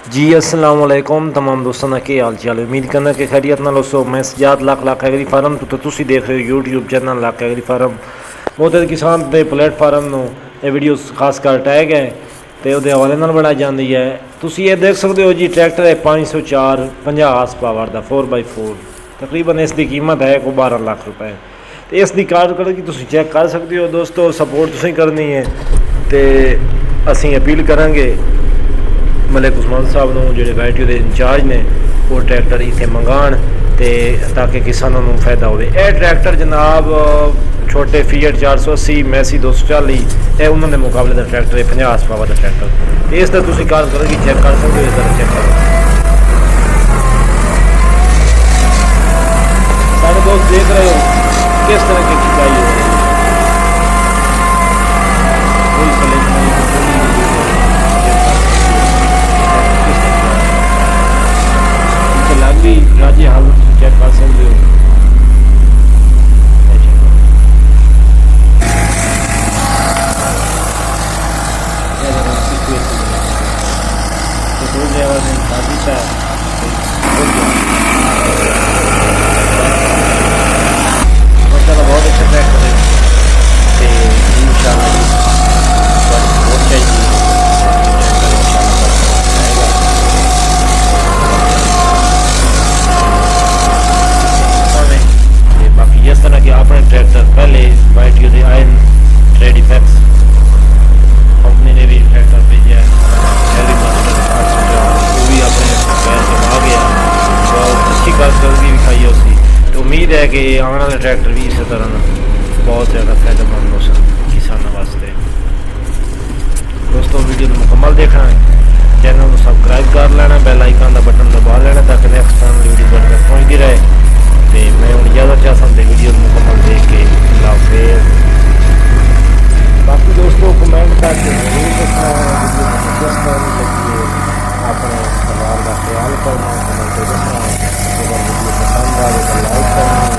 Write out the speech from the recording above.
जी अस्सलाम वालेकुम तमाम दोस्तों का की हाल चाल। उम्मीद करना कि खैरियत नाल हो। मैं सजाद लाख एग्री फार्म तो तुसी देख रहे हो YouTube channel Lakh agri farm. मोहतर किसान के प्लेटफार्म में ये वीडियो खास कर टैग है तो वो हवाले नाल बनाई जाती है। तुसी ये देख सकते हो जी, ट्रैक्टर है 504 50 हार्स पावर का 4x4। तकरीबन इसकी कीमत है को 12 लाख रुपए। तो इसकी कारकर्दगी तुसी चेक कर सकते हो दोस्तों। सपोर्ट तुसी करनी है तो असी अपील करांगे मलिक उस्मान साहब को जो वैरायटी के इंचार्ज ने वो ट्रैक्टर इतने मंगाण ताकि किसानों को फायदा हो। यह ट्रैक्टर जनाब छोटे फीएट 480 मैसी 240 यह उन्होंने मुकाबले का ट्रैक्टर है 50 हार्स पावर का ट्रैक्टर। इसका तुम कारकर्दगी चेक कर सकते हो। इस चेक करो सारे दोस्त देख रहे हो किस तरह की खिंचाई हो रही है। राजी हालत चेक कर सकते हो। बहुत अच्छा ट्रैक्टर है इंशाअल्लाह बहुत चाहिए। जिस तरह के अपने ट्रैक्टर पहले white use ion trade effects company ने भी ट्रैक्टर भेजा है वो भी अपने पैर से आ गया और अच्छी कारकर्दगी भी खाई उसकी। तो उम्मीद है कि आने वाले ट्रैक्टर भी इसी तरह बहुत ज़्यादा फायदेमंद हो सकते किसानों वास्ते। दोस्तों वीडियो को मुकम्मल देखना है, चैनल को सबसक्राइब कर लेना, बेल आइकन का बटन दबा लेना ताकि नेक्स्ट टाइम वीडियो बढ़ कर पहुँचती रहे। तो मैं हूँ ज़्यादा चाहता हूँ वीडियो मुकम्मल देख के फिर बाकी दोस्तों कमेंट करके जरूर दसना किस तरह लगी है। अपने परिवार का ख्याल करना कमेंट दसना। अगर वीडियो पसंद आए तो लाइक करना।